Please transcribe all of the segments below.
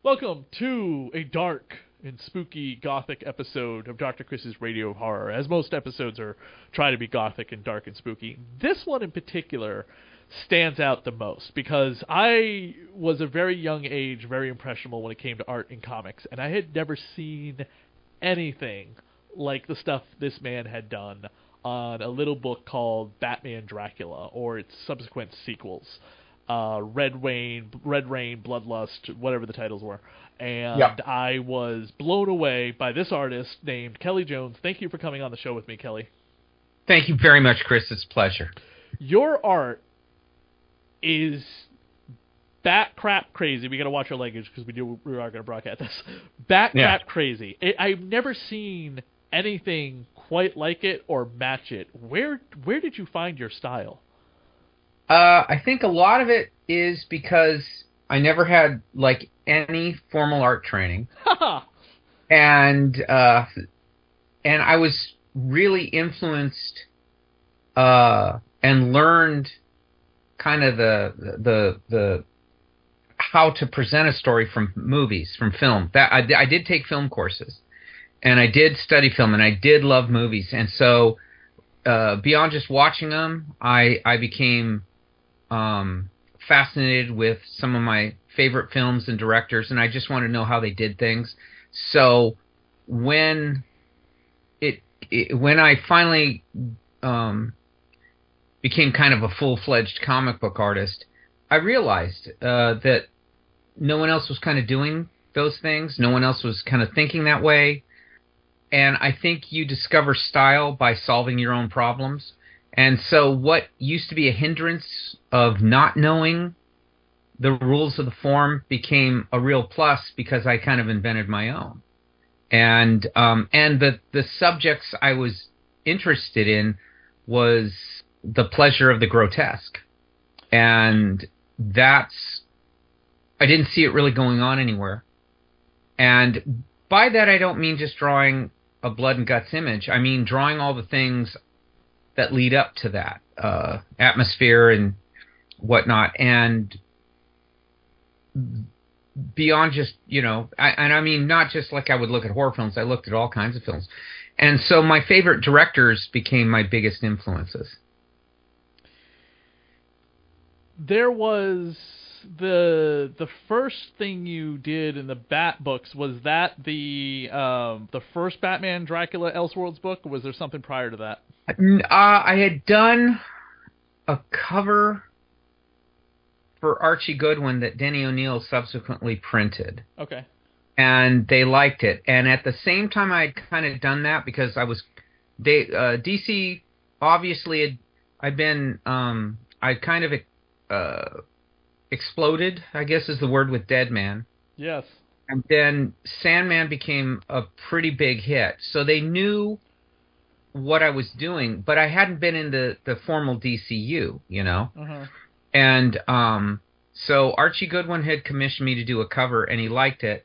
Welcome to a dark and spooky gothic episode of Dr. Chris's Radio Horror, as most episodes are try to be gothic and dark and spooky. This one in particular stands out the most because I was a very young age, very impressionable when it came to art and comics, and I had never seen anything like the stuff this man had done on a little book called Batman Dracula, or its subsequent sequels. Red Rain, Bloodlust, whatever the titles were. And Yep. I was blown away by this artist named Kelley Jones. Thank you for coming on the show with me, Kelley. Thank you very much, Chris. It's a pleasure. Your art is bat crap crazy. We got to watch our language because we are going to broadcast this. Bat crap crazy. I've never seen anything quite like it or match it. Where did you find your style? I think a lot of it is because I never had any formal art training, and I was really influenced and learned kind of the how to present a story from movies, from film. That I did take film courses, and I did study film, and I did love movies, and so beyond just watching them, I became fascinated with some of my favorite films and directors, and I just wanted to know how they did things. So when I finally became kind of a full-fledged comic book artist, I realized that no one else was kind of doing those things. No one else was kind of thinking that way. And I think you discover style by solving your own problems. And so what used to be a hindrance of not knowing the rules of the form became a real plus because I kind of invented my own. And the subjects I was interested in was the pleasure of the grotesque. And I didn't see it really going on anywhere. And by that I don't mean just drawing a blood and guts image. I mean drawing all the things that lead up to that, atmosphere and whatnot, and beyond just, I mean not just like I would look at horror films, I looked at all kinds of films. And so my favorite directors became my biggest influences. There was the first thing you did in the Bat books. Was that the first Batman Dracula Elseworlds book, or was there something prior to that? I had done a cover for Archie Goodwin that Denny O'Neil subsequently printed. Okay. And they liked it. And at the same time I had kind of done that because DC obviously I'd been, I kind of exploded, I guess is the word, with Deadman. Yes. And then Sandman became a pretty big hit. So they knew what I was doing, but I hadn't been in the formal DCU, Uh-huh. And so Archie Goodwin had commissioned me to do a cover, and he liked it.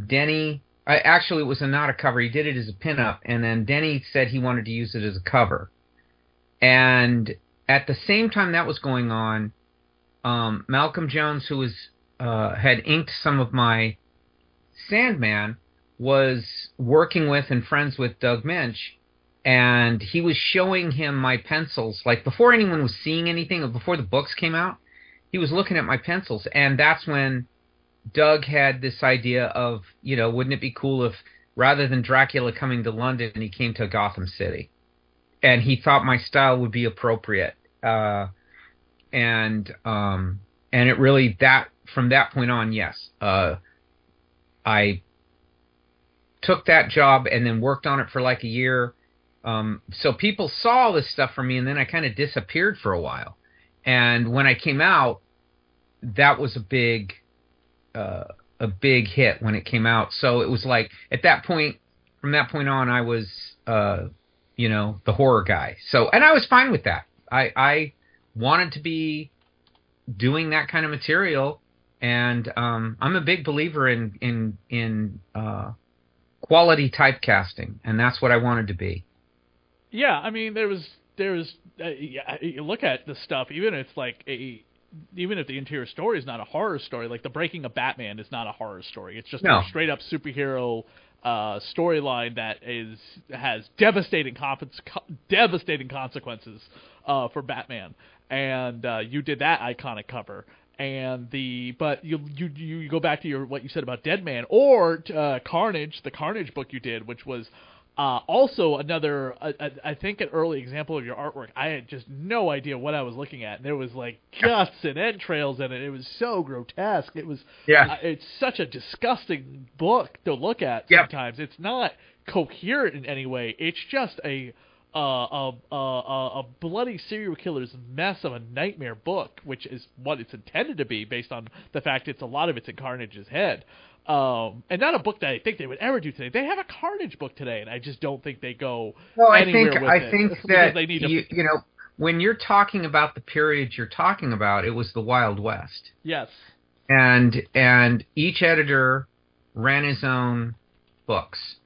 Denny, actually it was not a cover, he did it as a pinup, and then Denny said he wanted to use it as a cover. And at the same time that was going on, Malcolm Jones, who had inked some of my Sandman, was working with and friends with Doug Minch, and he was showing him my pencils, like before anyone was seeing anything, or before the books came out, he was looking at my pencils, and that's when Doug had this idea of, wouldn't it be cool if rather than Dracula coming to London, he came to Gotham City, and he thought my style would be appropriate, and it really, from that point on, yes, I took that job and then worked on it for like a year. So people saw this stuff from me, and then I kind of disappeared for a while. And when I came out, that was a big hit when it came out. So it was like, at that point, from that point on, I was, the horror guy. So, and I was fine with that. I wanted to be doing that kind of material, and I'm a big believer in quality typecasting, and that's what I wanted to be. Yeah, I mean, there was you look at the stuff, even if it's like even if the interior story is not a horror story, like the breaking of Batman is not a horror story. It's just No. a straight up superhero storyline that has devastating consequences for Batman. And you did that iconic cover. But you go back to what you said about Deadman or Carnage, the Carnage book you did, which was also another, I think, an early example of your artwork. I had just no idea what I was looking at. And there was like guts and entrails in it. It was so grotesque. It was, it's such a disgusting book to look at sometimes. It's not coherent in any way. It's just a bloody serial killer's mess of a nightmare book, which is what it's intended to be based on the fact a lot of it's in Carnage's head. And not a book that I think they would ever do today. They have a Carnage book today, and I just don't think they go anywhere with it. I think that they need you know, when you're talking about the period you're talking about, it was the Wild West. Yes. And each editor ran his own books.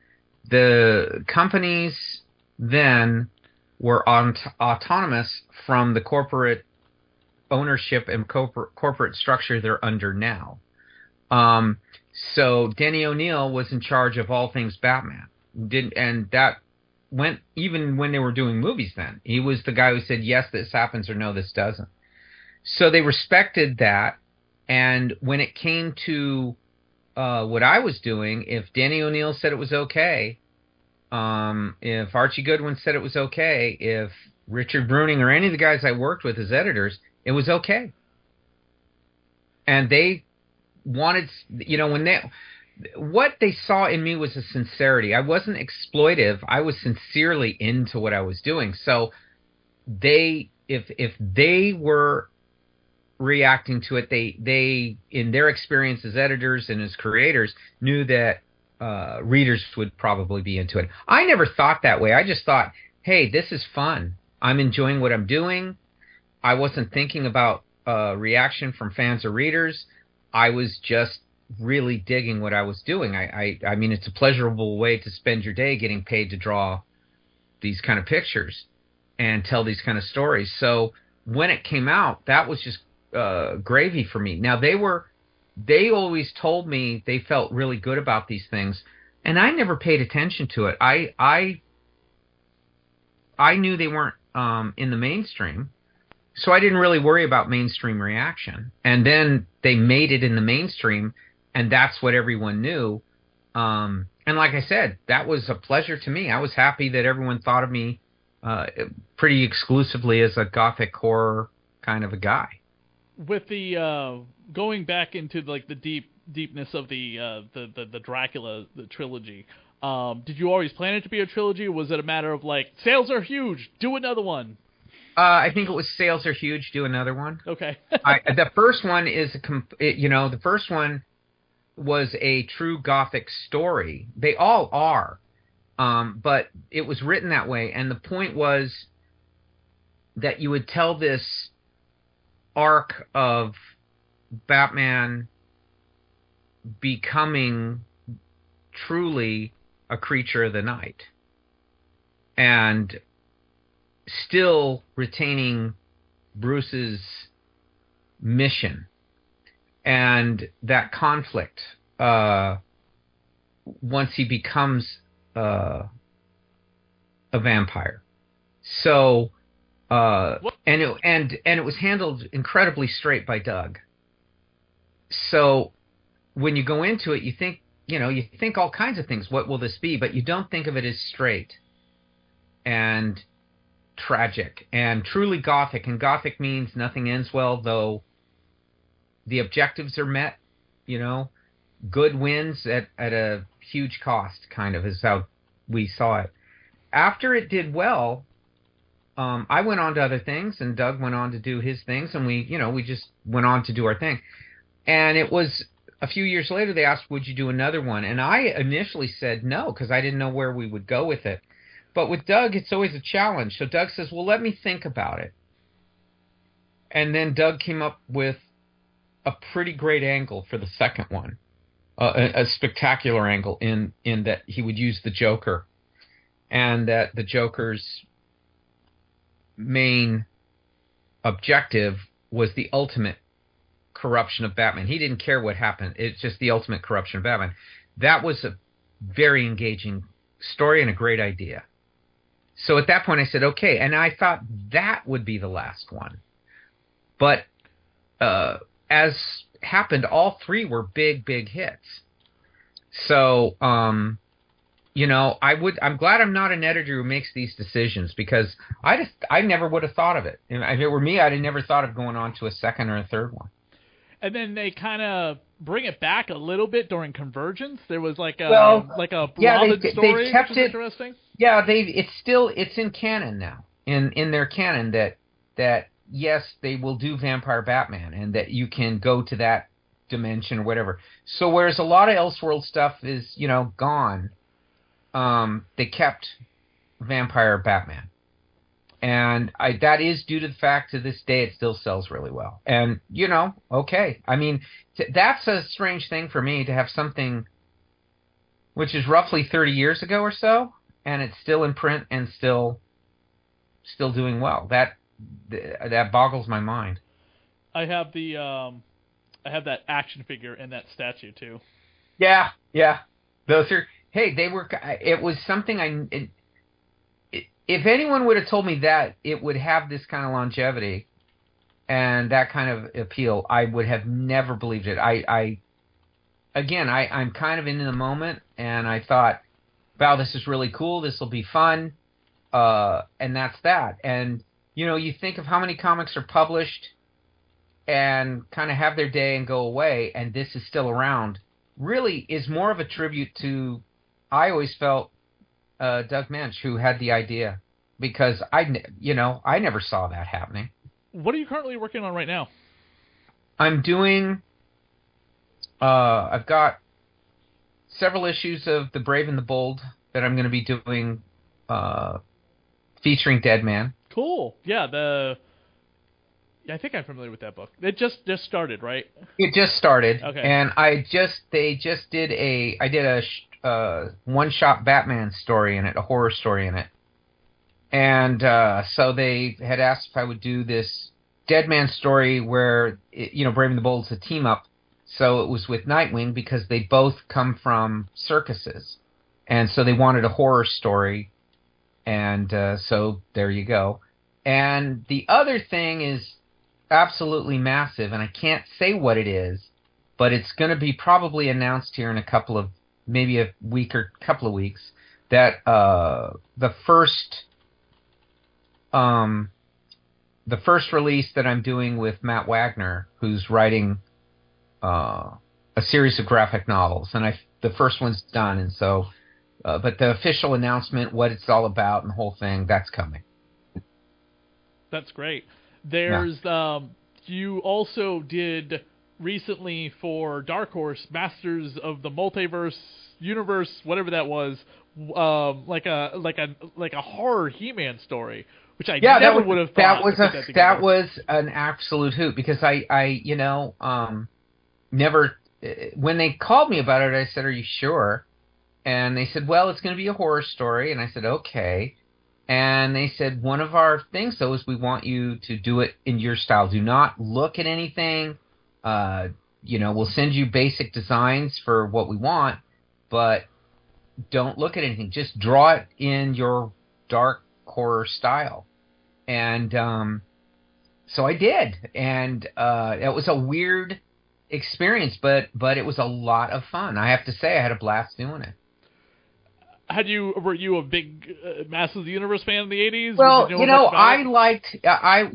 The companies then were autonomous from the corporate ownership and corporate structure they're under now. So Denny O'Neil was in charge of all things Batman. And that went even when they were doing movies then. He was the guy who said, yes, this happens, or no, this doesn't. So they respected that. And when it came to what I was doing, if Denny O'Neil said it was okay, if Archie Goodwin said it was okay, if Richard Bruning or any of the guys I worked with as editors, it was okay. And they wanted, you know, what they saw in me was a sincerity. I wasn't exploitive. I was sincerely into what I was doing. So if they were reacting to it, they in their experience as editors and as creators knew that readers would probably be into it. I never thought that way. I just thought, hey, this is fun. I'm enjoying what I'm doing. I wasn't thinking about reaction from fans or readers. I was just really digging what I was doing. I mean, it's a pleasurable way to spend your day getting paid to draw these kind of pictures and tell these kind of stories. So when it came out, that was just gravy for me. Now, they always told me they felt really good about these things, and I never paid attention to it. I knew they weren't in the mainstream, so I didn't really worry about mainstream reaction. And then they made it in the mainstream, and that's what everyone knew. And like I said, that was a pleasure to me. I was happy that everyone thought of me pretty exclusively as a gothic horror kind of a guy. With the going back into like the deepness of the Dracula trilogy, did you always plan it to be a trilogy, or was it a matter of like, sales are huge, do another one? I think it was sales are huge, do another one. Okay. The first one is the first one was a true gothic story. They all are, but it was written that way, and the point was that you would tell this arc of Batman becoming truly a creature of the night and still retaining Bruce's mission and that conflict once he becomes a vampire. So and it was handled incredibly straight by Doug. So when you go into it, you think all kinds of things. What will this be? But you don't think of it as straight and tragic and truly gothic. And gothic means nothing ends well, though the objectives are met. Good wins at a huge cost, kind of, is how we saw it. After it did well, I went on to other things, and Doug went on to do his things, and we just went on to do our thing. And it was a few years later they asked, would you do another one? And I initially said no, because I didn't know where we would go with it. But with Doug, it's always a challenge. So Doug says, well, let me think about it. And then Doug came up with a pretty great angle for the second one, a spectacular angle in that he would use the Joker, and that the Joker's main objective was the ultimate corruption of Batman. He didn't care what happened. It's just the ultimate corruption of Batman. That was a very engaging story and a great idea. So at that point I said, okay, and I thought that would be the last one. But as happened, all three were big hits. So, I'm glad I'm not an editor who makes these decisions, because I never would have thought of it. If it were me, I'd have never thought of going on to a second or a third one. And then they kind of bring it back a little bit during Convergence. There was like a Robin story, they kept which is interesting. Yeah, it's in canon now. In their canon that yes, they will do Vampire Batman, and that you can go to that dimension or whatever. So whereas a lot of Elseworld stuff is, gone, they kept Vampire Batman. And that is due to the fact to this day it still sells really well. And, okay. I mean, that's a strange thing for me to have something which is roughly 30 years ago or so, and it's still in print and still doing well. That boggles my mind. I have that action figure and that statue too. Yeah. Those are. Hey, they were. It was something if anyone would have told me that it would have this kind of longevity and that kind of appeal, I would have never believed it. I'm kind of into the moment, and I thought, wow, this is really cool. This will be fun, and that's that. And you think of how many comics are published and kind of have their day and go away, and this is still around. Really is more of a tribute to, I always felt, Doug Mensch, who had the idea, because I never saw that happening. What are you currently working on right now? I'm doing, I've got several issues of The Brave and the Bold that I'm going to be doing, featuring Deadman. Cool. Yeah, I think I'm familiar with that book. It just started, right? It just started. Okay. And I did a one-shot Batman story in it, a horror story in it. And so they had asked if I would do this Deadman story where, Brave and the Bold's a team-up. So it was with Nightwing, because they both come from circuses. And so they wanted a horror story. And so there you go. And the other thing is absolutely massive, and I can't say what it is, but it's going to be probably announced here in maybe a week or couple of weeks, that the first release that I'm doing with Matt Wagner, who's writing a series of graphic novels, and the first one's done, and so but the official announcement, what it's all about and the whole thing, that's coming. That's great. There's you also did recently for Dark Horse Masters of the Multiverse Universe, whatever that was, like a horror He-Man story, which I never would have thought. That was an absolute hoot, because I never, when they called me about it, I said, "Are you sure?" And they said, "Well, it's going to be a horror story." And I said, "Okay." And they said, "One of our things, though, is we want you to do it in your style. Do not look at anything. We'll send you basic designs for what we want, but don't look at anything. Just draw it in your dark horror style." And so I did. And it was a weird experience, but it was a lot of fun. I have to say, I had a blast doing it. Were you a big Masters of the Universe fan in the 80s? Well, I liked,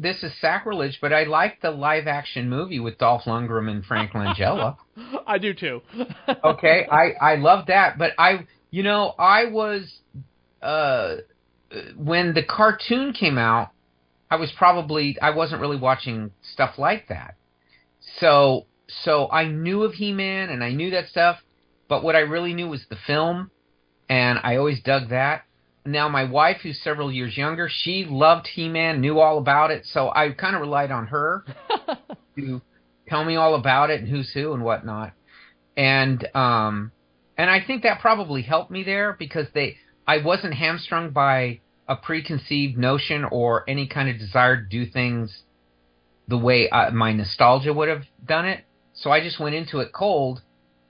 this is sacrilege, but I liked the live-action movie with Dolph Lundgren and Frank Langella. I do, too. Okay, I love that, but I was, when the cartoon came out, I wasn't really watching stuff like that. So I knew of He-Man, and I knew that stuff, but what I really knew was the film, and I always dug that. Now, my wife, who's several years younger, she loved He-Man, knew all about it, so I kind of relied on her to tell me all about it and who's who and whatnot. And I think that probably helped me there, because I wasn't hamstrung by a preconceived notion or any kind of desire to do things the way my nostalgia would have done it. So I just went into it cold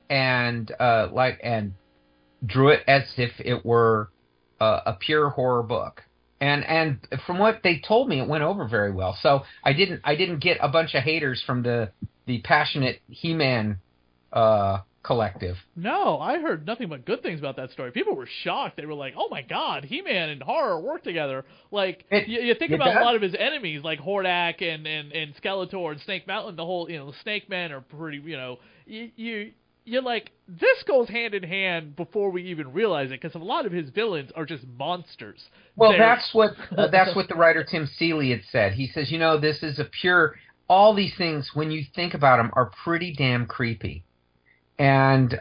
and and drew it as if it were a pure horror book. And from what they told me, it went over very well. So I didn't get a bunch of haters from the passionate He-Man collective. No, I heard nothing but good things about that story. People were shocked. They were like, "Oh my God, He-Man and horror work together." Like you think about a lot of his enemies, like Hordak and Skeletor and Snake Mountain. The whole the Snake Men are pretty. You're like, this goes hand in hand before we even realize it, because a lot of his villains are just monsters. Well, that's what the writer Tim Seeley had said. He says, this is a pure. All these things, when you think about them, are pretty damn creepy, and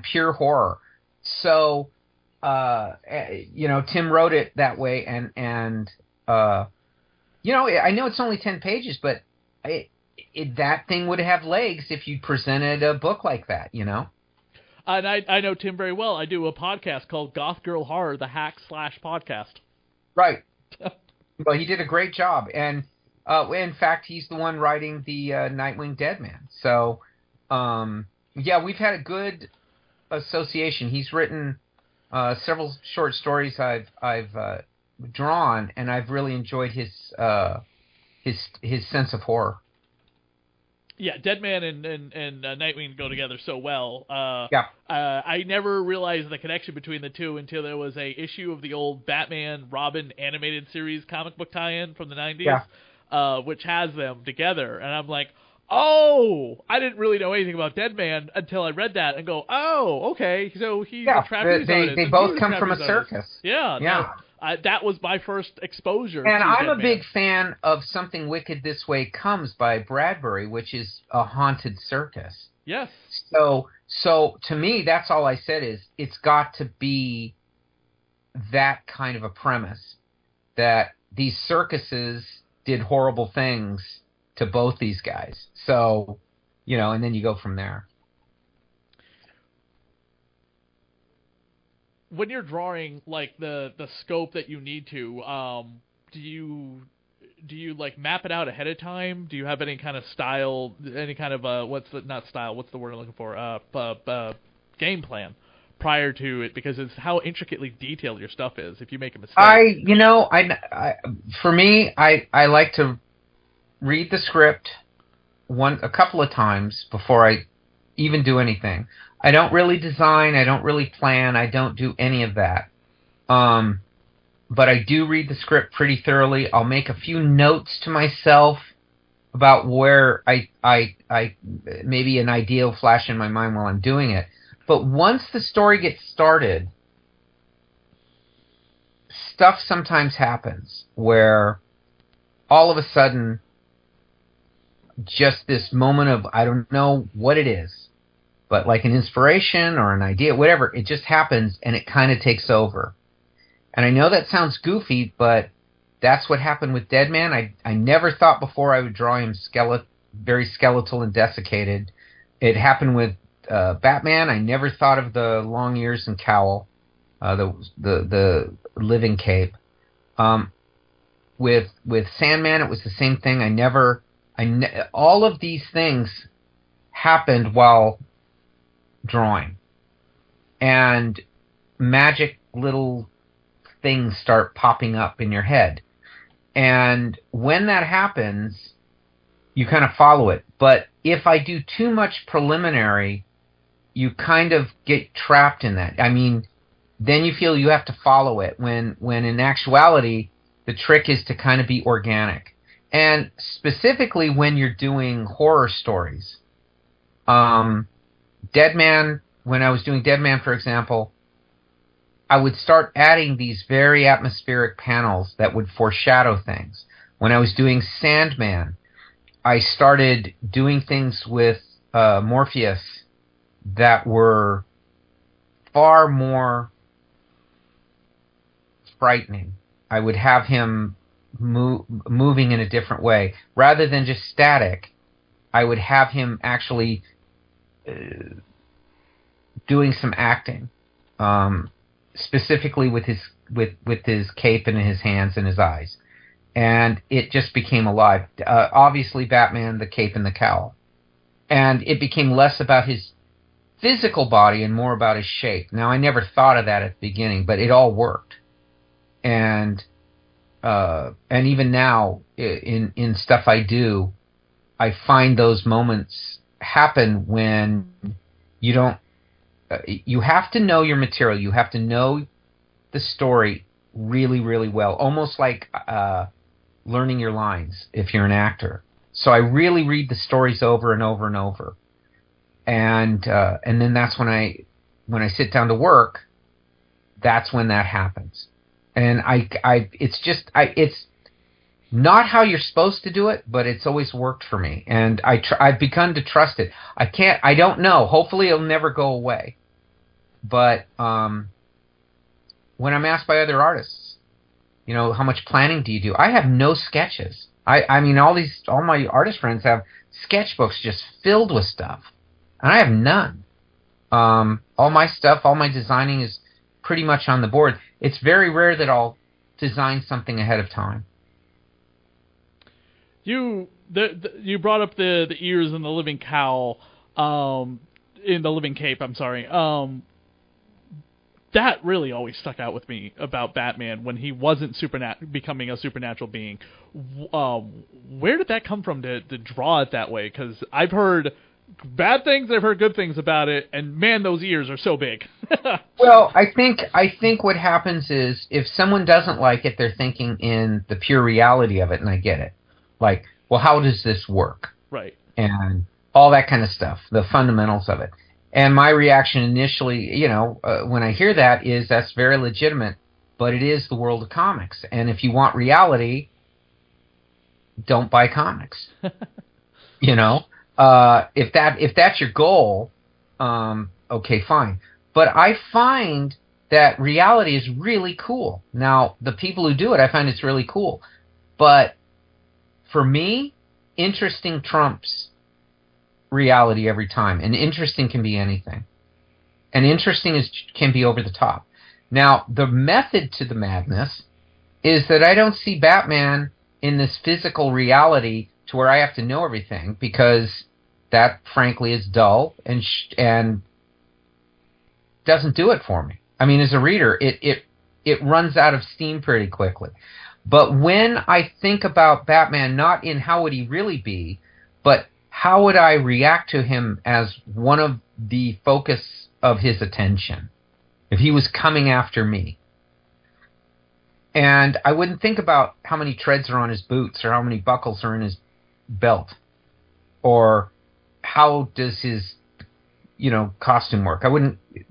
pure horror. So, Tim wrote it that way, and I know it's only 10 pages, but that thing would have legs if you presented a book like that, And I know Tim very well. I do a podcast called Goth Girl Horror, the Hack/podcast. Right. Well, he did a great job, and in fact, he's the one writing the Nightwing Deadman. So, we've had a good association. He's written several short stories I've drawn, and I've really enjoyed his sense of horror. Yeah, Deadman and Nightwing go together so well. I never realized the connection between the two until there was a issue of the old Batman Robin animated series comic book tie-in from the 90s, which has them together. And I'm like, oh, I didn't really know anything about Deadman until I read that and go, oh, okay, so he's a trapeze artist. They both come from a circus. Yeah. No, that was my first exposure. And I'm Deadman. a big fan of Something Wicked This Way Comes by Bradbury, which is a haunted circus. Yes. So to me, that's all I said is it's got to be that kind of a premise, that these circuses did horrible things to both these guys. So, and then you go from there. When you're drawing like the scope that you need to, do you like map it out ahead of time? Do you have any kind of style, any kind of what's the word I'm looking for? Game plan prior to it, because it's how intricately detailed your stuff is. If you make a mistake, for me, I like to read the script a couple of times before I even do anything. I don't really design, I don't really plan, I don't do any of that. But I do read the script pretty thoroughly. I'll make a few notes to myself about where I maybe an idea will flash in my mind while I'm doing it. But once the story gets started, stuff sometimes happens where all of a sudden, just this moment of, I don't know what it is, but like an inspiration or an idea, whatever, it just happens and it kind of takes over. And I know that sounds goofy, but that's what happened with Deadman. I never thought before I would draw him very skeletal and desiccated. It happened with Batman. I never thought of the long ears and cowl, the living cape. With Sandman, it was the same thing. All of these things happened while drawing, and magic little things start popping up in your head. And when that happens, you kind of follow it. But if I do too much preliminary, you kind of get trapped in that. I mean, then you feel you have to follow it, when in actuality, the trick is to kind of be organic. And specifically when you're doing horror stories. Deadman, when I was doing Deadman, for example, I would start adding these very atmospheric panels that would foreshadow things. When I was doing Sandman, I started doing things with Morpheus that were far more frightening. I would have him moving in a different way. Rather than just static, I would have him actually doing some acting, specifically with his cape and his hands and his eyes. and it just became alive. Obviously, Batman, the cape and the cowl. And it became less about his physical body and more about his shape. Now, I never thought of that at the beginning, but it all worked. And even now, in stuff I do, I find those moments happen when you don't. You have to know your material. You have to know the story really, really well. Almost like learning your lines if you're an actor. So I really read the stories over and over and over, and then that's when I sit down to work. That's when that happens, and it's not how you're supposed to do it, but it's always worked for me, and I've begun to trust it. I don't know. Hopefully, it'll never go away, but when I'm asked by other artists, how much planning do you do? I have no sketches. I mean, all my artist friends have sketchbooks just filled with stuff, and I have none. All my stuff, all my designing is pretty much on the board. It's very rare that I'll design something ahead of time. You brought up the ears and the living cowl, in the living cape. I'm sorry. That really always stuck out with me about Batman when he wasn't becoming a supernatural being. Where did that come from to draw it that way? Because I've heard bad things, I've heard good things about it, and man, those ears are so big. Well, I think what happens is if someone doesn't like it, they're thinking in the pure reality of it, and I get it. Like, well, how does this work? Right. And all that kind of stuff, the fundamentals of it. And my reaction initially, when I hear that is that's very legitimate, but it is the world of comics. And if you want reality, don't buy comics. If that's your goal, okay, fine. But I find that reality is really cool. Now, the people who do it, I find it's really cool. But for me, interesting trumps reality every time, and interesting can be anything, and interesting can be over the top. Now, the method to the madness is that I don't see Batman in this physical reality to where I have to know everything, because that, frankly, is dull and doesn't do it for me. I mean, as a reader, it runs out of steam pretty quickly. But when I think about Batman, not in how would he really be, but how would I react to him as one of the focus of his attention if he was coming after me? And I wouldn't think about how many treads are on his boots or how many buckles are in his belt or how does his, costume work.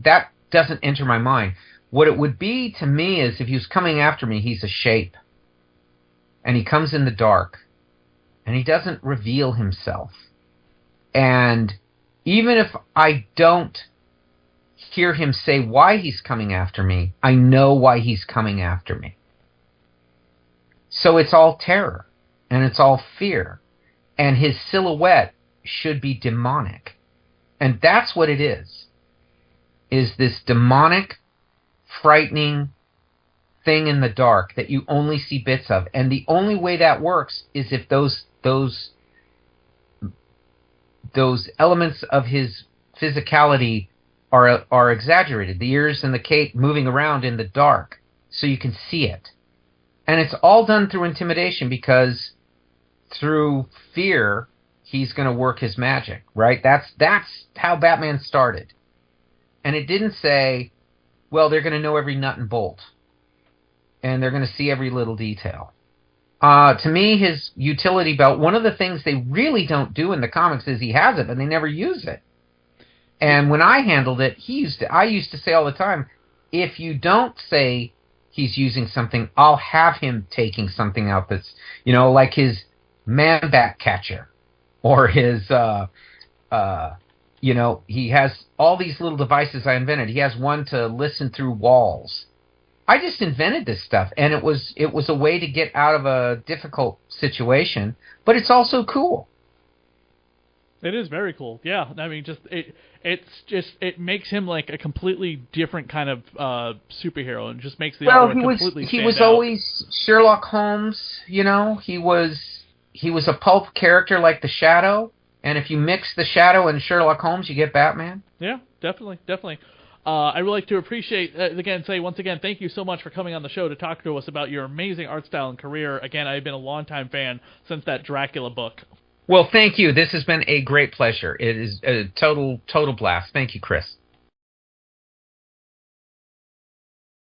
That doesn't enter my mind. What it would be to me is if he was coming after me, he's a shape. And he comes in the dark. And he doesn't reveal himself. And even if I don't hear him say why he's coming after me, I know why he's coming after me. So it's all terror. And it's all fear. And his silhouette should be demonic. And that's what it is this demonic, frightening thing in the dark that you only see bits of. And the only way that works is if those elements of his physicality are exaggerated. The ears and the cape moving around in the dark so you can see it. And it's all done through intimidation, because through fear he's going to work his magic, right? That's how Batman started. And it didn't say, well, they're going to know every nut and bolt. And they're going to see every little detail. To me, his utility belt, one of the things they really don't do in the comics is he has it, but they never use it. And when I handled it, I used to say all the time, if you don't say he's using something, I'll have him taking something out that's, like his man-bat catcher. Or his, he has all these little devices I invented. He has one to listen through walls. I just invented this stuff, and it was a way to get out of a difficult situation, but it's also cool. It is very cool. Yeah, I mean, it makes him like a completely different kind of superhero, and just makes the artwork completely stand out. He was always Sherlock Holmes. You know, he was a pulp character like the Shadow, and if you mix the Shadow and Sherlock Holmes, you get Batman. Yeah, definitely. I would like to appreciate, once again, thank you so much for coming on the show to talk to us about your amazing art style and career. Again, I've been a longtime fan since that Dracula book. Well, thank you. This has been a great pleasure. It is a total blast. Thank you, Chris.